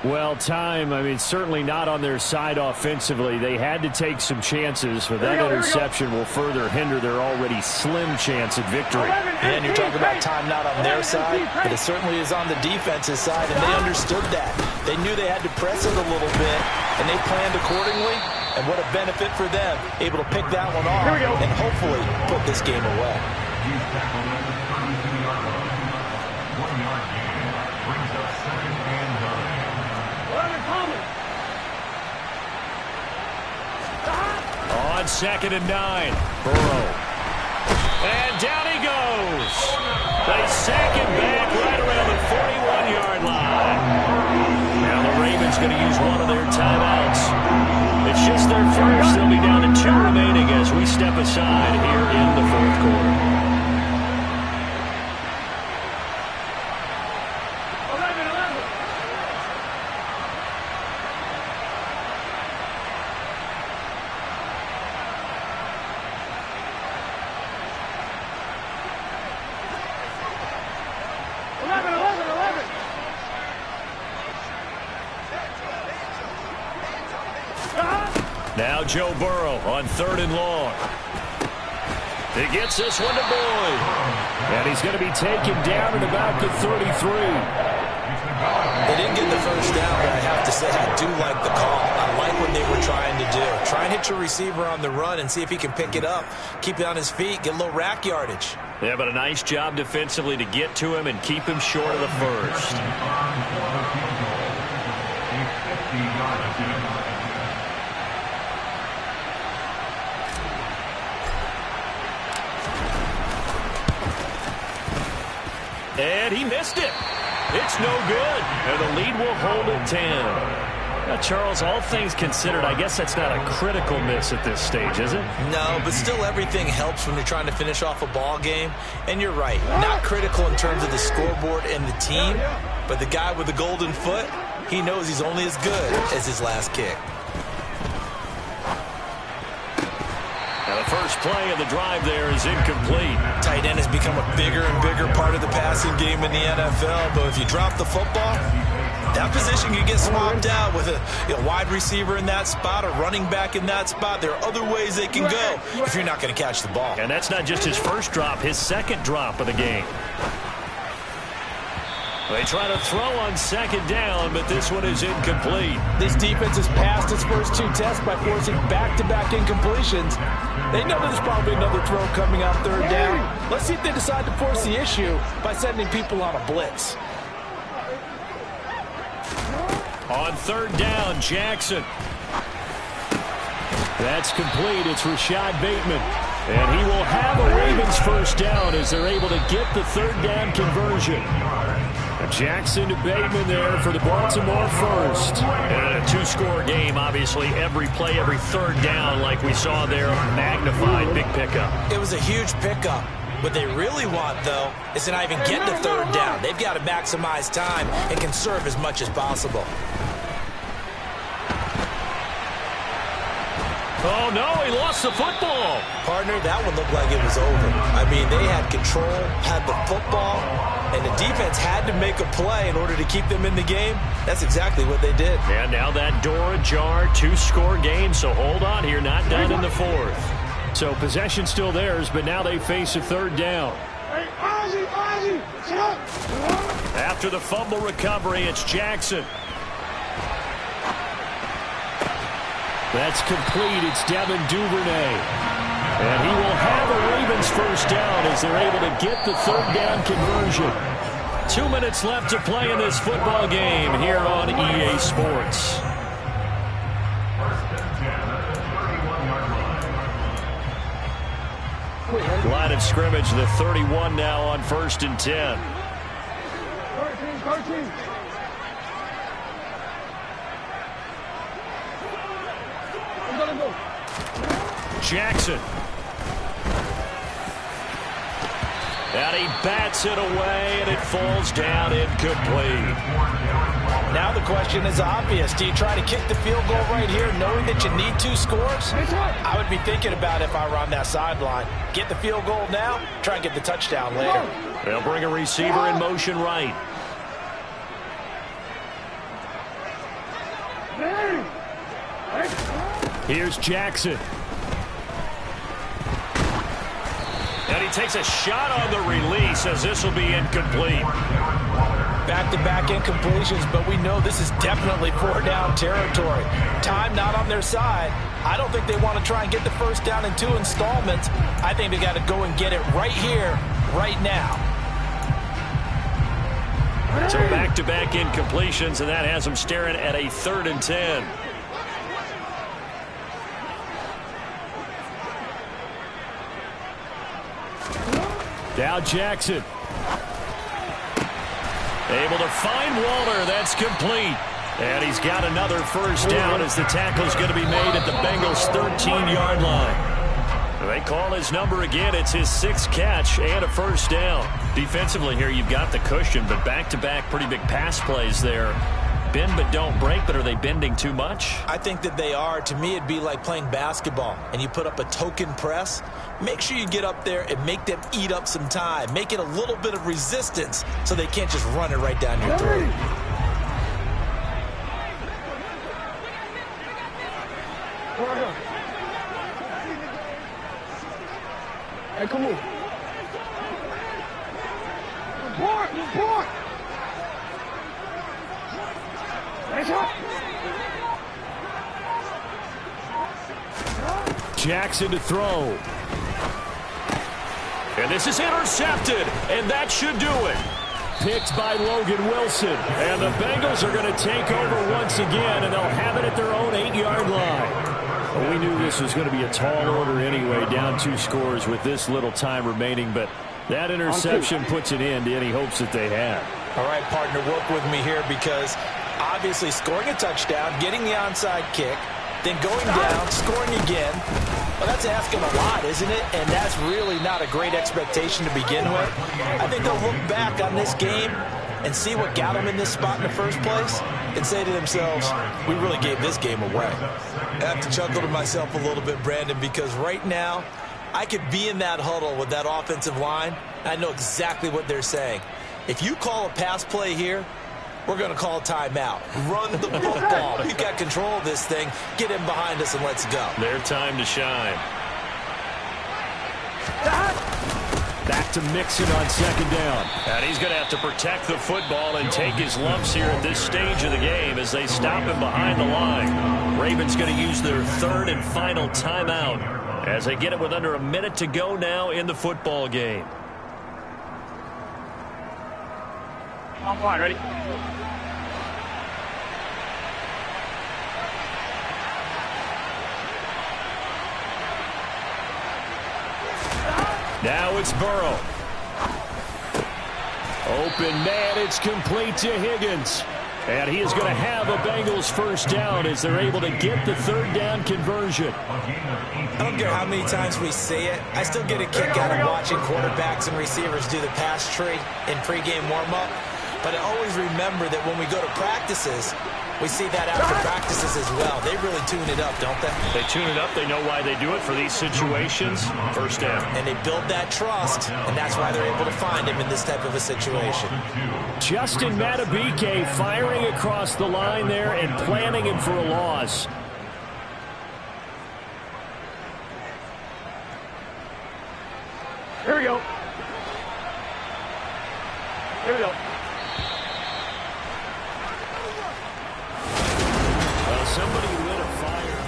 C: Well, certainly not on their side offensively. They had to take some chances, but that interception will further hinder their already slim chance at victory.
B: And you're talking about time not on their side, but it certainly is on the defense's side, and they understood that. They knew they had to press it a little bit, and they planned accordingly, and what a benefit for them, able to pick that one off and hopefully put this game away.
E: He's tackled at the 32-yard line. 1-yard gain brings up second and 9.
A: On 2nd and 9, Burrow. And down he goes. They sack him back right around the 41-yard line. Now the Ravens going to use one of their timeouts. It's just their first. They'll be down to 2 remaining as we step aside here in the fourth quarter. Now Joe Burrow on 3rd and long. He gets this one to Boyd.
C: And he's going to be taken down at about the 33.
B: They didn't get the first down, but I have to say I do like the call. I like what they were trying to do. Try and hit your receiver on the run and see if he can pick it up. Keep it on his feet, get a little rack yardage.
A: Yeah, but a nice job defensively to get to him and keep him short of the first. And he missed it. It's no good. And the lead will hold at 10. Now, Charles, all things considered, I guess that's not a critical miss at this stage, is it?
B: No, but still everything helps when you're trying to finish off a ball game. And you're right, not critical in terms of the scoreboard and the team, but the guy with the golden foot, he knows he's only as good as his last kick.
A: Now the first play of the drive there is incomplete.
B: Tight end has become a bigger and bigger part of the passing game in the NFL, but if you drop the football, that position can get swapped out with a wide receiver in that spot, a running back in that spot. There are other ways they can go if you're not going to catch the ball.
A: And that's not just his first drop, his second drop of the game. They try to throw on 2nd down, but this one is incomplete.
F: This defense has passed its first 2 tests by forcing back-to-back incompletions. They know there's probably another throw coming on 3rd down. Let's see if they decide to force the issue by sending people on a blitz.
A: On 3rd down, Jackson.
C: That's complete. It's Rashad Bateman.
A: And he will have a Ravens first down as they're able to get the third down conversion. Jackson to Bateman there for the Baltimore first. And a two-score game, obviously, every play, every third down, like we saw there, magnified big pickup.
B: It was a huge pickup. What they really want, though, is to not even get the third down. They've got to maximize time and conserve as much as possible.
A: Oh, no, he lost the football.
B: Partner, that one looked like it was over. I mean, they had control, had the football, and the defense had to make a play in order to keep them in the game. That's exactly what they did.
A: And now that door ajar, two-score game, so hold on here, not done in the fourth. So possession still theirs, but now they face a third down. After the fumble recovery, it's Jackson. That's complete. It's Devin Duvernay. And he will have a Ravens first down as they're able to get the third down conversion. 2 minutes left to play in this football game here on EA Sports. Line of scrimmage, the 31 now on 1st and 10.
D: 13.
A: Jackson. And he bats it away, and it falls down incomplete.
F: Now the question is obvious. Do you try to kick the field goal right here knowing that you need 2 scores? I would be thinking about it if I were on that sideline. Get the field goal now, try and get the touchdown later.
A: They'll bring a receiver in motion right. Here's Jackson. And he takes a shot on the release as this will be incomplete.
F: Back-to-back incompletions, but we know this is definitely 4-down territory. Time not on their side. I don't think they want to try and get the first down in 2 installments. I think they got to go and get it right here, right now.
A: So back-to-back incompletions, and that has them staring at a 3rd and 10. Now Jackson. Able to find Waller. That's complete. And he's got another first down as the tackle's going to be made at the Bengals' 13-yard line. They call his number again. It's his 6th catch and a first down. Defensively here, you've got the cushion, but back-to-back pretty big pass plays there. Bend but don't break, but are they bending too much?
B: I think that they are. To me, it'd be like playing basketball, and you put up a token press. Make sure you get up there and make them eat up some time. Make it a little bit of resistance so they can't just run it right down your throat.
D: Hey, come on. Report!
A: Jackson to throw. And this is intercepted, and that should do it. Picked by Logan Wilson. And the Bengals are going to take over once again, and they'll have it at their own 8-yard line. Well, we knew this was going to be a tall order anyway, down 2 scores with this little time remaining, but that interception puts an end to any hopes that they had.
F: All right, partner, work with me here because obviously scoring a touchdown, getting the onside kick, then going down, scoring again. Well, that's asking a lot, isn't it? And that's really not a great expectation to begin with. I think they'll look back on this game and see what got them in this spot in the first place and say to themselves, we really gave this game away. I have to chuckle to myself a little bit, Brandon, because right now I could be in that huddle with that offensive line. I know exactly what they're saying. If you call a pass play here, we're going to call a timeout. Run the football. We've got control of this thing. Get him behind us and let's go.
A: Their time to shine. Back to Mixon on 2nd down. And he's going to have to protect the football and take his lumps here at this stage of the game as they stop him behind the line. Ravens going to use their 3rd and final timeout as they get it with under a minute to go now in the football game.
D: I'm fine, ready?
A: Now it's Burrow. Open man, it's complete to Higgins. And he is going to have a Bengals first down as they're able to get the third down conversion.
B: I don't care how many times we say it, I still get a kick out of watching quarterbacks and receivers do the pass tree in pregame warm-up. But I always remember that when we go to practices, we see that after practices as well. They really tune it up, don't they?
A: They tune it up. They know why they do it for these situations. First down.
B: And they build that trust, and that's why they're able to find him in this type of a situation.
C: Justin Madubuike firing across the line there and planning him for a loss.
D: Here we go. Here we go.
C: Somebody lit a fire.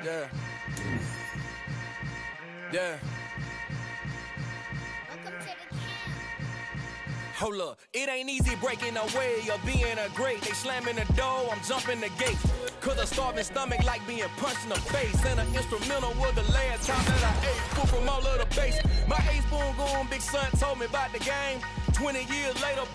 G: Yeah. Yeah. Hold up, it ain't easy breaking away or being a great. They slamming the door, I'm jumping the gate. Cause a starving stomach like being punched in the face. And an instrumental was the last time that I ate food from all of the base. My ace spoon going, big son told me about the game. 20 years later,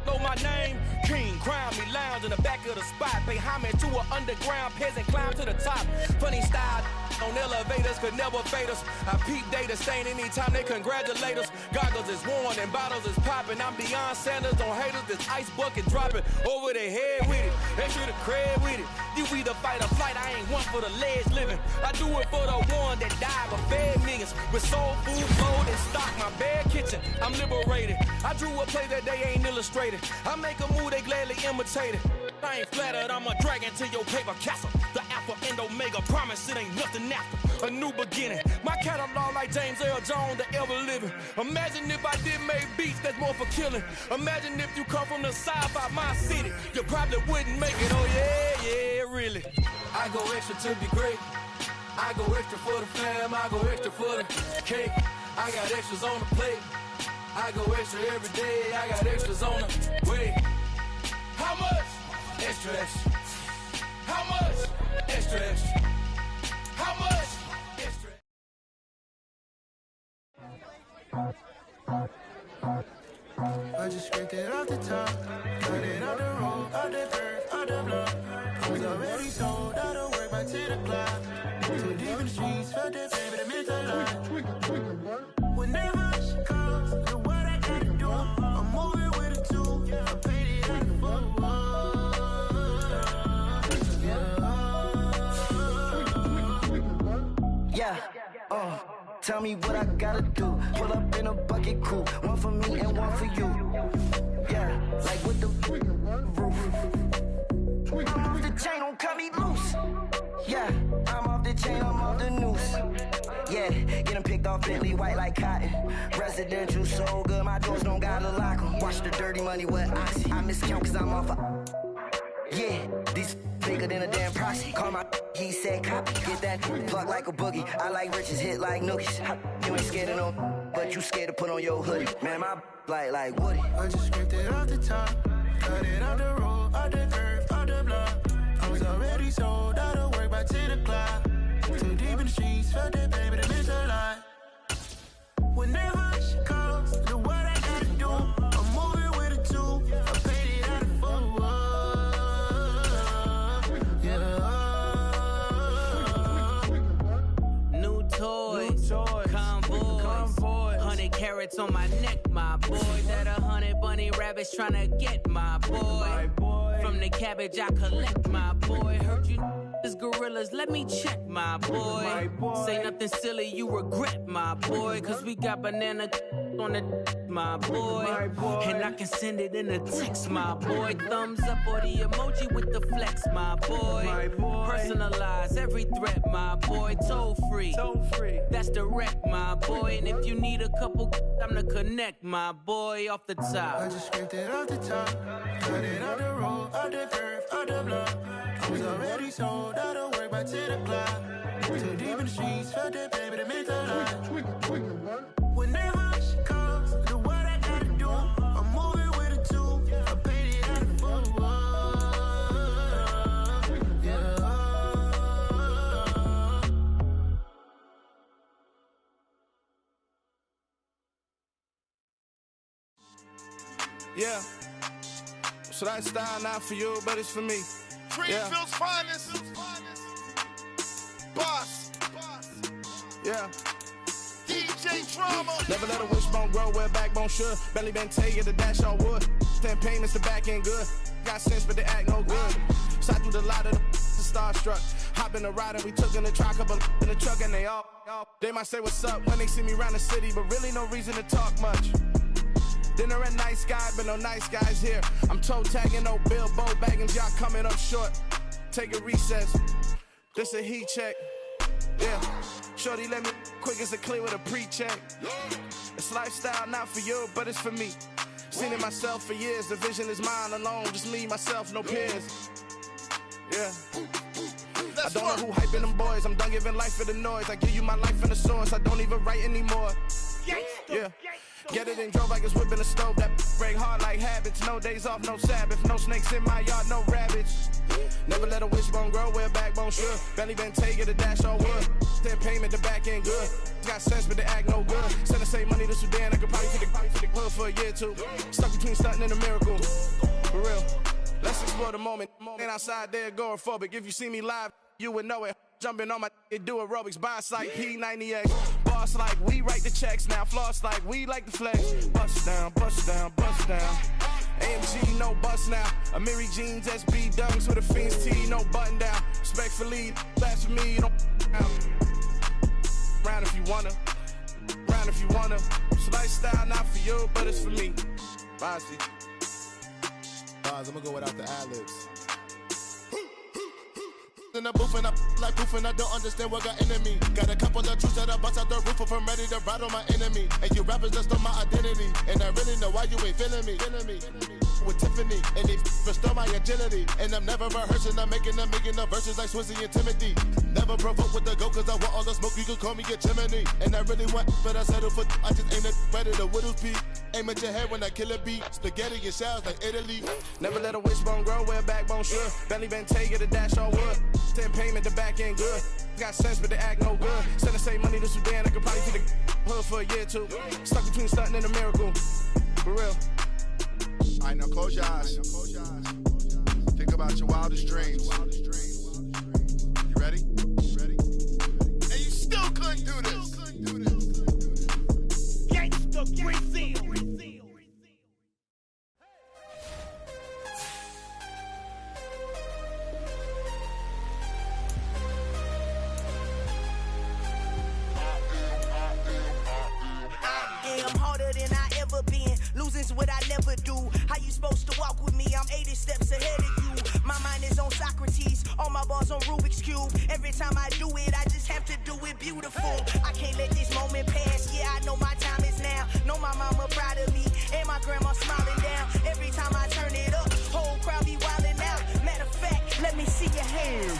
G: know my name. King, crown me, lounge in the back of the spot. Pay homage to an underground peasant, climb to the top. Funny style on elevators could never fade us. I peep data stain anytime they congratulate us. Goggles is worn and bottles is popping. I'm Deion Sanders on haters, this ice bucket dropping over their head with it. Extra the cred with it. You either fight or flight, I ain't one for the ledge living. I do it for the one that died but fed millions. With soul food, food, and stock, my bad kitchen. I'm liberated. I drew a play that they ain't illustrated. I make a move, they gladly imitate it. I ain't flattered, I'm a dragon to your paper castle. The alpha and omega, promise it ain't nothing after. A new beginning. My catalog like James Earl Jones, the ever living. Imagine if I did make beats that's more for killing. Imagine if you come from the south out my city. You probably wouldn't make it, oh yeah, yeah, really. I go extra to be great. I go extra for the fam, I go extra for the cake. I got extras on the plate. I go extra every day, I got extras on the way. How much? Extra, extra. How much? Extra, extra. How much? Extra.
H: I just scraped it off the top, cut it off the road, off the earth, off the block. I was already sold, I don't work back to the clock. Too deep in the streets, felt that baby, that meant a lot. Whenever she calls, look what I gotta do. I'm moving with a two, I paid it out the full. Yeah, tell me what I gotta do. Pull up in a bucket crew, one for me and one for you. Yeah, like with the roof. I'm off the chain, don't cut me loose. Yeah, I'm off the chain, I'm off the noose. Yeah, get them picked off Bentley, white like cotton. Residential, so good, my doors don't gotta lock them. Watch the dirty money with Oxy. I miscount cause I'm off a... Yeah, these bigger than a damn proxy. Call my he said copy. Get that plug like a boogie. I like riches, hit like nookies. You ain't scared of no, but you scared to put on your hoodie. Man, my like Woody. I just scraped it off the top, cut it off the road, off the earth, off the block. I was already sold, I don't work back to the clock. Too deep in the streets, felt that baby, that meant a lot. Whenever she calls, look what I gotta do. I'm moving with a two, I paid it out of full.
I: New toys, convoys, 100 carats on my neck, my boy. That 100 bunny rabbits tryna get my boy. From the cabbage I collect, my boy. Heard you is gorillas, let me check, my boy. Say nothing silly, you regret, my boy. Cause we got banana on the my boy. And I can send it in a text, my boy. Thumbs up or the emoji with the flex, my boy. Personalize every threat, my boy. Toll free, that's direct, my boy. And if you need a couple, I'm to connect, my boy, off the top.
H: I just scraped it off the top, cut it off the road, off the earth, off the block. I was already sold, I don't work back to the clock. Too deep in the streets, felt that baby, that meant a lot. Whenever she calls, look what I gotta do. I'm moving with a two, I paid it out of full. Yeah.
J: Yeah. So that style not for you, but it's for me.
K: Greenfield's finest. Boss.
J: Yeah.
K: DJ Drama.
J: Never let a wishbone grow where a backbone should. Belly been taken to dash all wood. 10 payments, the back end good. Got sense, but they act no good. So I threw the lot of the starstruck. Hop in the ride and we took in the truck, couple in the truck, and they might say what's up when they see me around the city, but really no reason to talk much. Dinner at nice guy, but no nice guys here. I'm toe tagging, no Bilbo bagging, y'all coming up short. Take a recess. This a heat check. Yeah. Shorty let me quick as a clear with a pre-check. It's lifestyle not for you, but it's for me. Seen it myself for years. The vision is mine alone. Just me, myself, no peers. Yeah. I don't know who hyping them boys. I'm done giving life for the noise. I give you my life in the source. I don't even write anymore. Yeah. Get it and drove like it's whipping a stove. That break hard like habits. No days off, no Sabbath. No snakes in my yard, no rabbits. Never let a wishbone grow where a backbone should. Belly been taken to dash all wood. 10 payment, the back end good. Got sense, but they act no good. Send the same money to Sudan. I could probably take the hood for a year or two. Stuck between stunting and a miracle. For real. Let's explore the moment. Ain't outside there agoraphobic. If you see me live, you would know it. Jumping on my do aerobics, boss like P90X. Boss like we write the checks now. Floss like we like the flex. Bust down, bust down, bust down. AMG, no bust now. Amiri jeans, SB dunks with a Fiends T, no button down. Respectfully, that's for me, you don't round if you wanna. Round if you wanna. It's lifestyle not for you, but it's for me. Bossy.
K: I'm gonna go without the ad-libs. In the booth and I like proof and I don't understand what got into me. Got a couple of truths that I bust out the roof if I'm ready to ride on my enemy. And you rappers just stole my identity, and I really know why you ain't feeling me. With Tiffany, and they restore my agility. And I'm never rehearsing, I'm making the verses like Swizzy and Timothy. Never provoke with the go, cause I want all the smoke, you can call me a chimney. And I really want, but I settle for, I just aim it better the Whittles beat. Aim at your head when I kill a beat. Spaghetti and shells like Italy.
J: Never let a wishbone grow where a backbone should. Belly been taken to dash all wood. 10 payment, the back end good. Got sense, but they act no good. Send the same money to Sudan, I could probably take the hood for a year or two. Stuck between stunting and a miracle. For real.
K: Alright, now close your eyes. Think about your wildest dreams. You ready? And you still couldn't do this.
G: Gangsta Brazil.
H: Losing's what I never do. How you supposed to walk with me? I'm 80 steps ahead of you. My mind is on Socrates, all my balls on Rubik's Cube. Every time I do it, I just have to do it beautiful. I can't let this moment pass. Yeah, I know my time is now. Know my mama proud of me, and my grandma smiling down. Every time I turn it up, whole crowd be wildin' out. Matter of fact, let me see your hands.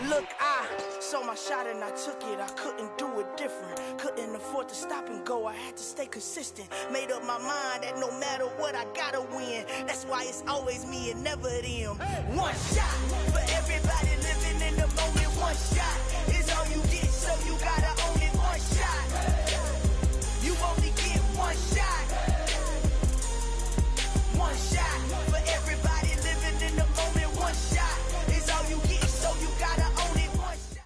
H: Look, I saw my shot and I took it. I couldn't do it different. Couldn't afford to stop and go. I had to stay consistent. Made up my mind that no matter what, I gotta win. That's why it's always me and never them. One shot for everybody living in the moment. One shot is all you get, so you gotta own it. One shot. You only get one shot. One shot for everybody living in the moment. One shot is all you get, so you gotta own it. One shot.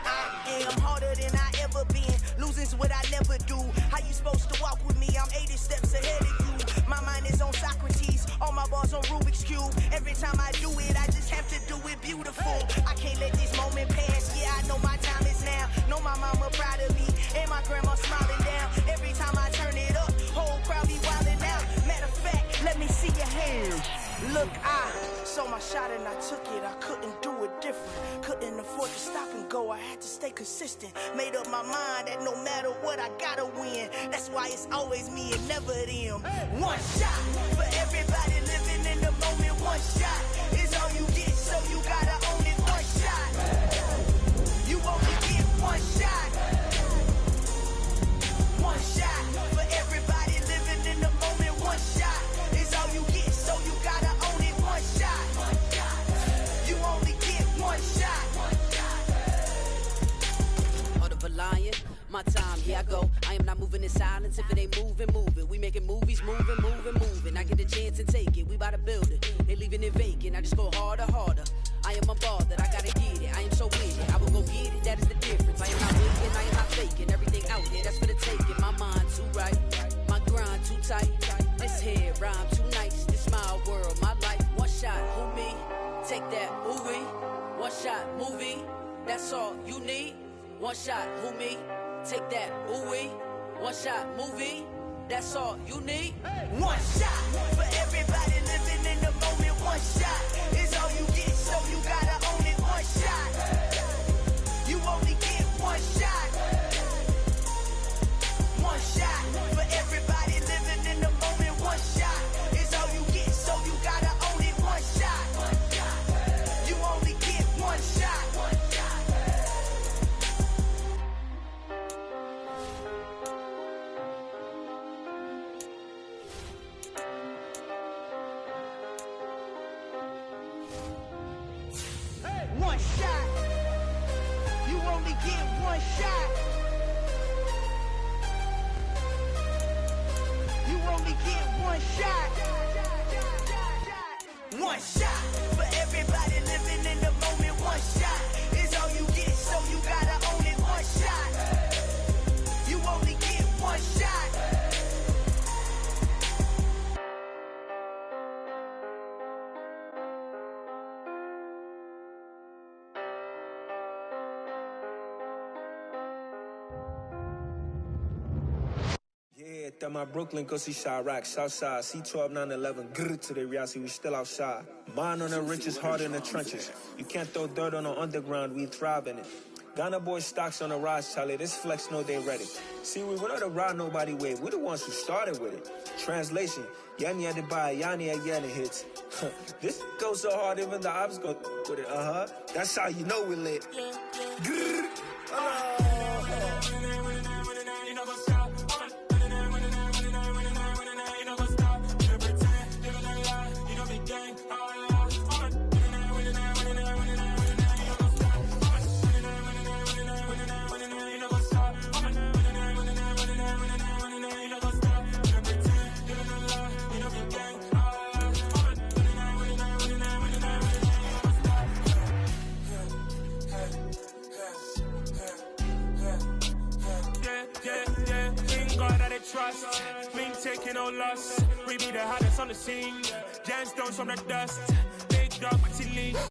H: I am harder than I ever been. Losing's what I never do. How you supposed to walk with me? I'm 80 steps ahead of you. My mind is on Socrates, all my balls on Rubik's Cube. Every time I do it, I just have to do it beautiful. I can't let this moment pass. Yeah, I know my time is now. Know my mama proud of me, and my grandma smiling down. Every time I turn it up, whole crowd be wildin' out. Matter of fact, let me see your hands. Look, I saw my shot and I took it. I couldn't do it different. Couldn't afford to stop and go. I had to stay consistent. Made up my mind that no matter what, I gotta win. That's why it's always me and never them. One shot for everybody living in the moment. One shot is all you get, so you gotta own it. One shot. You only get one shot. One shot for everybody living in the moment. One shot is all you get, so you gotta own it. One shot.
L: I am not moving in silence. If it ain't moving, move it. We making movies, moving. I get the chance and take it. We bout to build it. They leaving it vacant. I just go harder. I am unbothered. I gotta get it. I am so with it. I will go get it. That is the difference. I am not waiting. I am not faking. Everything out here, that's for the taking. My mind too right. My grind too tight. This here rhyme too nice. This my world, my life. One shot, who me? Take that, ooh-wee. One shot, movie. That's all you need. One shot, who me? Take that, ooh-wee. One shot, movie. That's all you need.
H: One shot for everybody living in the moment. One shot is all you get, so you gotta own it. One shot. You only get one shot. One shot for everybody living in the moment. One shot is all you get, so you gotta own it. One shot. You only get one shot. One shot. You only get one shot. You only get one shot. One shot for everybody living in the moment. One shot is all you get, so you gotta own it. One shot. You only get one shot.
M: Yeah, that my Brooklyn, go see Chirac, Southside, C12, 911, grrr to the reality, we still outside. Mine on the richest, heart in the trenches. You can't throw dirt on the underground, we thrive in it. Ghana boys stocks on the rise, Charlie, this flex know they ready. See, we were not to ride nobody with, we're the ones who started with it. Translation, Yani had to buy, Yani again it hits. This goes so hard, even the ops go with it, That's how you know we lit. Grrr.
N: Trust, we ain't taking no loss. We be the hottest on the scene. Gemstones from the dust. Big dog, but he leaves.